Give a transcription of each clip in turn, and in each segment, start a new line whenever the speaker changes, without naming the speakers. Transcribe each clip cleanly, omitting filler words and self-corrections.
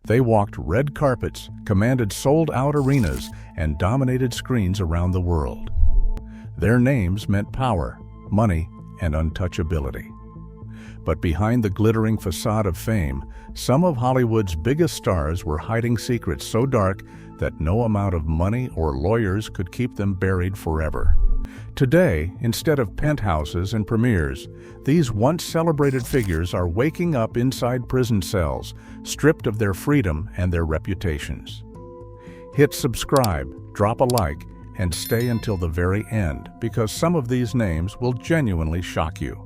They walked red carpets, commanded sold-out arenas, and dominated screens around the world. Their names meant power, money, and untouchability. But behind the glittering facade of fame, some of Hollywood's biggest stars were hiding secrets so dark that no amount of money or lawyers could keep them buried forever. Today, instead of penthouses and premieres, these once-celebrated figures are waking up inside prison cells, stripped of their freedom and their reputations. Hit subscribe, drop a like, and stay until the very end, because some of these names will genuinely shock you.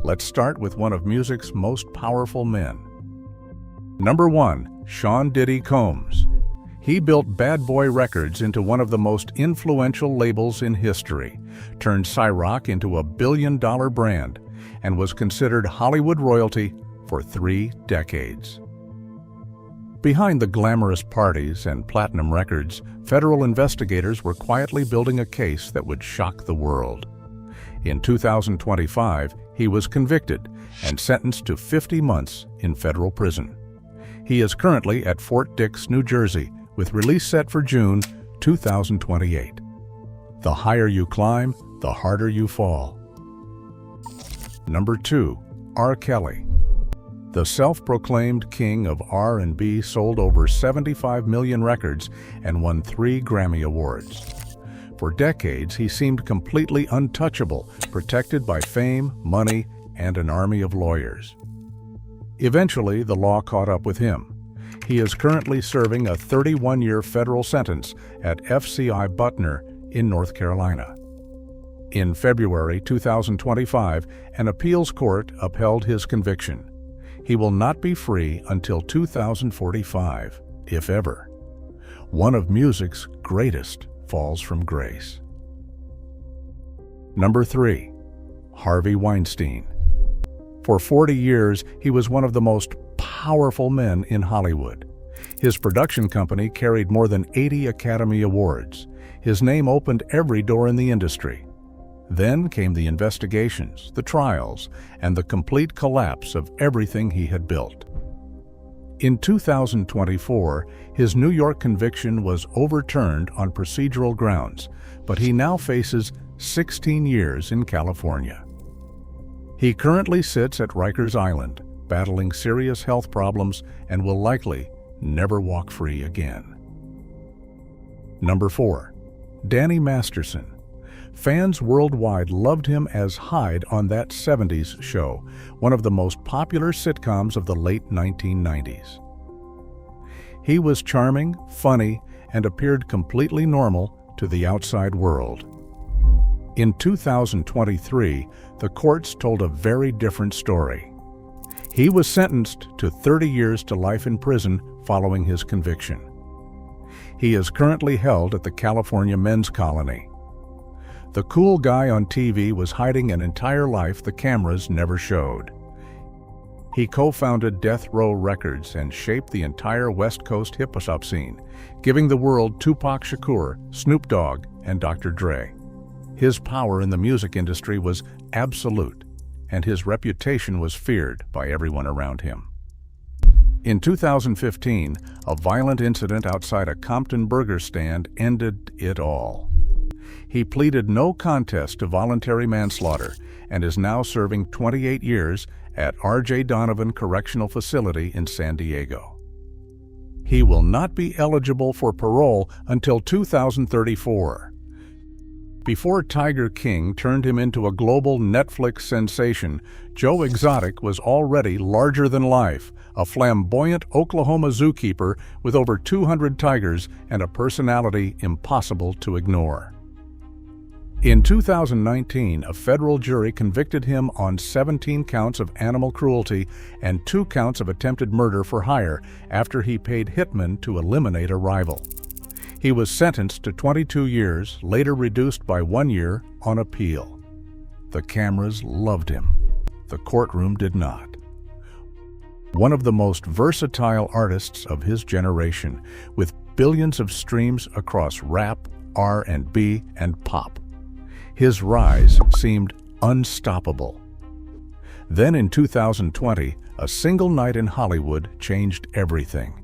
Let's start with one of music's most powerful men. Number 1. Sean Diddy Combs. He built Bad Boy Records into one of the most influential labels in history, turned Cyrock into a billion-dollar brand, and was considered Hollywood royalty for 3 decades. Behind the glamorous parties and platinum records, federal investigators were quietly building a case that would shock the world. In 2025, he was convicted and sentenced to 50 months in federal prison. He is currently at Fort Dix, New Jersey, with release set for June 2028. The higher you climb, the harder you fall. Number 2. R. Kelly. The self-proclaimed king of R&B sold over 75 million records and won 3 Grammy Awards. For decades, he seemed completely untouchable, protected by fame, money, and an army of lawyers. Eventually, the law caught up with him. He is currently serving a 31-year federal sentence at FCI Butner in North Carolina. In February 2025, an appeals court upheld his conviction. He will not be free until 2045, if ever. One of music's greatest falls from grace. Number 3. Harvey Weinstein. For 40 years, he was one of the most powerful men in Hollywood. His production company carried more than 80 Academy Awards. His name opened every door in the industry. Then came the investigations, the trials, and the complete collapse of everything he had built. In 2024, his New York conviction was overturned on procedural grounds, but he now faces 16 years in California. He currently sits at Rikers Island, battling serious health problems, and will likely never walk free again. Number 4. Danny Masterson. Fans worldwide loved him as Hyde on That 70s Show, one of the most popular sitcoms of the late 1990s. He was charming, funny, and appeared completely normal to the outside world. In 2023, the courts told a very different story. He was sentenced to 30 years to life in prison following his conviction. He is currently held at the California Men's Colony. The cool guy on TV was hiding an entire life the cameras never showed. He co-founded Death Row Records and shaped the entire West Coast hip-hop scene, giving the world Tupac Shakur, Snoop Dogg, and Dr. Dre. His power in the music industry was absolute, and his reputation was feared by everyone around him. In 2015, a violent incident outside a Compton burger stand ended it all. He pleaded no contest to voluntary manslaughter and is now serving 28 years at R.J. Donovan Correctional Facility in San Diego. He will not be eligible for parole until 2034. Before Tiger King turned him into a global Netflix sensation, Joe Exotic was already larger than life, a flamboyant Oklahoma zookeeper with over 200 tigers and a personality impossible to ignore. In 2019, a federal jury convicted him on 17 counts of animal cruelty and 2 counts of attempted murder for hire after he paid hitmen to eliminate a rival. He was sentenced to 22 years, later reduced by 1 year on appeal. The cameras loved him. The courtroom did not. One of the most versatile artists of his generation, with billions of streams across rap, R&B, and pop. His rise seemed unstoppable. Then in 2020, a single night in Hollywood changed everything.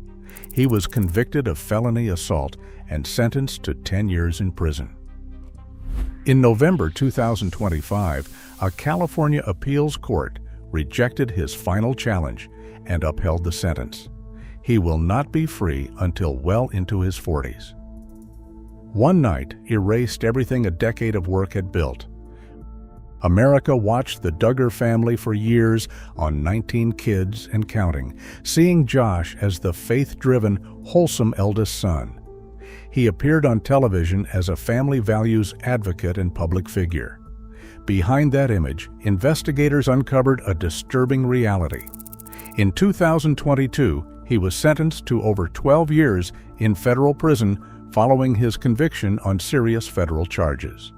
He was convicted of felony assault and sentenced to 10 years in prison. In November 2025, a California appeals court rejected his final challenge and upheld the sentence. He will not be free until well into his 40s. One night erased everything a decade of work had built. America watched the Duggar family for years on 19 Kids and Counting, seeing Josh as the faith-driven, wholesome eldest son. He appeared on television as a family values advocate and public figure. Behind that image, investigators uncovered a disturbing reality. In 2022, he was sentenced to over 12 years in federal prison following his conviction on serious federal charges.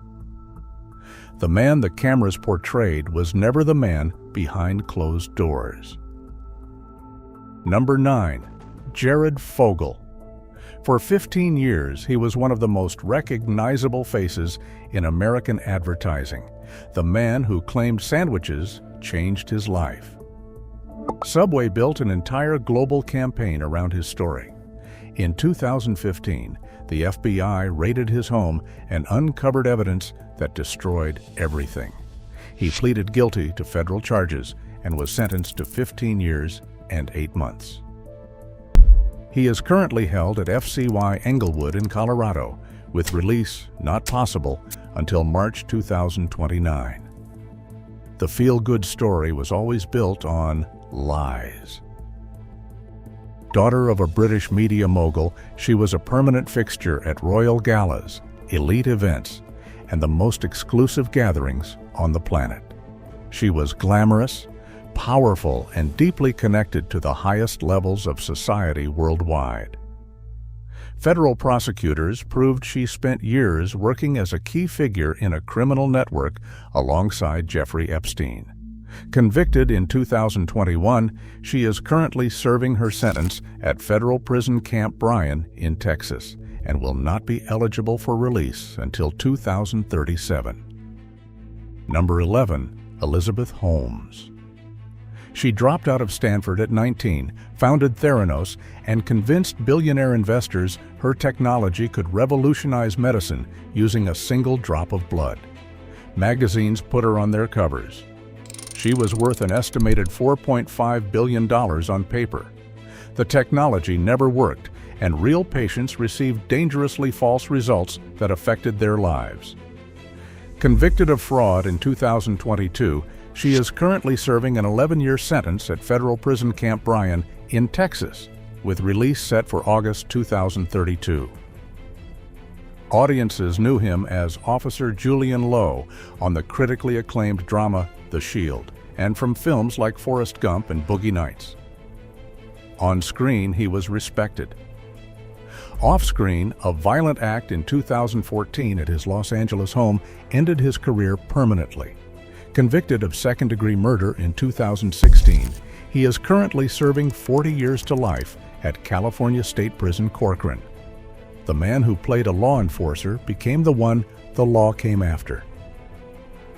The man the cameras portrayed was never the man behind closed doors. Number 9. Jared Fogle. For 15 years, he was one of the most recognizable faces in American advertising, the man who claimed sandwiches changed his life. Subway built an entire global campaign around his story. In 2015, the FBI raided his home and uncovered evidence that destroyed everything. He pleaded guilty to federal charges and was sentenced to 15 years and 8 months. He is currently held at FCY Englewood in Colorado, with release not possible until March 2029. The feel-good story was always built on lies. Daughter of a British media mogul, she was a permanent fixture at royal galas, elite events, and the most exclusive gatherings on the planet. She was glamorous, powerful, and deeply connected to the highest levels of society worldwide. Federal prosecutors proved she spent years working as a key figure in a criminal network alongside Jeffrey Epstein. Convicted in 2021, she is currently serving her sentence at Federal Prison Camp Bryan in Texas and will not be eligible for release until 2037. Number 11. Elizabeth Holmes. She dropped out of Stanford at 19, founded Theranos, and convinced billionaire investors her technology could revolutionize medicine using a single drop of blood. Magazines put her on their covers. She was worth an estimated $4.5 billion on paper. The technology never worked, and real patients received dangerously false results that affected their lives. Convicted of fraud in 2022, she is currently serving an 11-year sentence at Federal Prison Camp Bryan in Texas, with release set for August 2032. Audiences knew him as Officer Julian Lowe on the critically acclaimed drama The Shield, and from films like Forrest Gump and Boogie Nights. On screen, he was respected. Off-screen, a violent act in 2014 at his Los Angeles home ended his career permanently. Convicted of second-degree murder in 2016, he is currently serving 40 years to life at California State Prison Corcoran. The man who played a law enforcer became the one the law came after.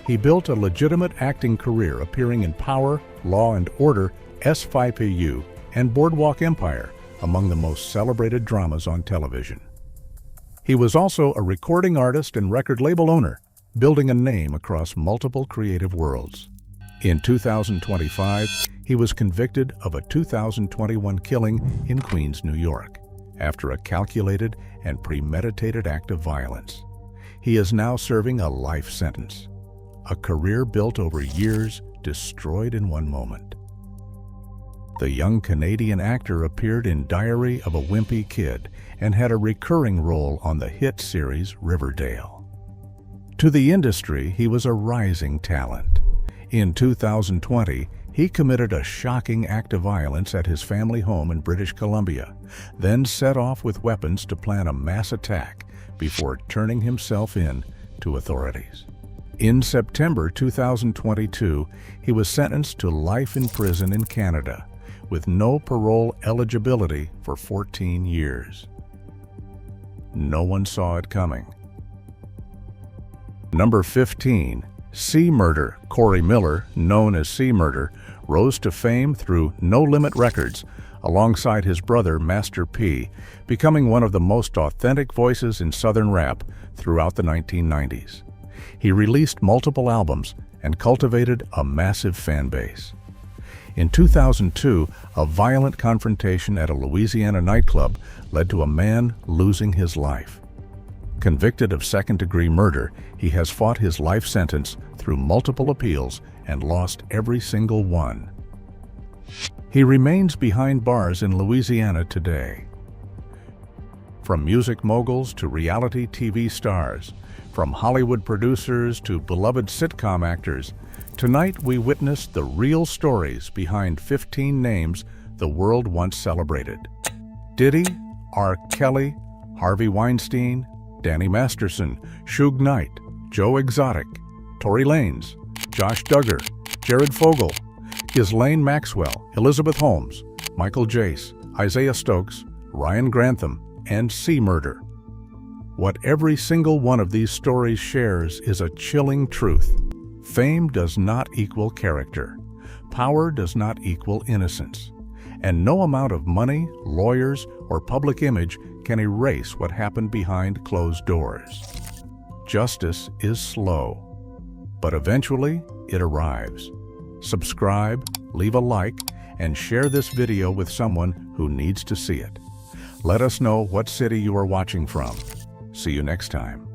He built a legitimate acting career appearing in Power, Law and Order, S5PU, and Boardwalk Empire, among the most celebrated dramas on television. He was also a recording artist and record label owner, building a name across multiple creative worlds. In 2025, he was convicted of a 2021 killing in Queens, New York, after a calculated and premeditated act of violence. He is now serving a life sentence. A career built over years, destroyed in one moment. The young Canadian actor appeared in Diary of a Wimpy Kid and had a recurring role on the hit series Riverdale. To the industry, he was a rising talent. In 2020, he committed a shocking act of violence at his family home in British Columbia, then set off with weapons to plan a mass attack before turning himself in to authorities. In September 2022, he was sentenced to life in prison in Canada, with no parole eligibility for 14 years. No one saw it coming. Number 15. C-Murder. Corey Miller, known as C-Murder, rose to fame through No Limit Records, alongside his brother Master P, becoming one of the most authentic voices in Southern rap throughout the 1990s. He released multiple albums and cultivated a massive fan base. In 2002, a violent confrontation at a Louisiana nightclub led to a man losing his life. Convicted of second-degree murder, he has fought his life sentence through multiple appeals and lost every single one. He remains behind bars in Louisiana today. From music moguls to reality TV stars, from Hollywood producers to beloved sitcom actors, tonight we witness the real stories behind 15 names the world once celebrated. Diddy, R. Kelly, Harvey Weinstein, Danny Masterson, Suge Knight, Joe Exotic, Tory Lanez, Josh Duggar, Jared Fogle, Ghislaine Maxwell, Elizabeth Holmes, Michael Jace, Isaiah Stokes, Ryan Grantham, and C. Murder. What every single one of these stories shares is a chilling truth. Fame does not equal character. Power does not equal innocence. And no amount of money, lawyers, or public image can erase what happened behind closed doors. Justice is slow, but eventually it arrives. Subscribe, leave a like, and share this video with someone who needs to see it. Let us know what city you are watching from. See you next time.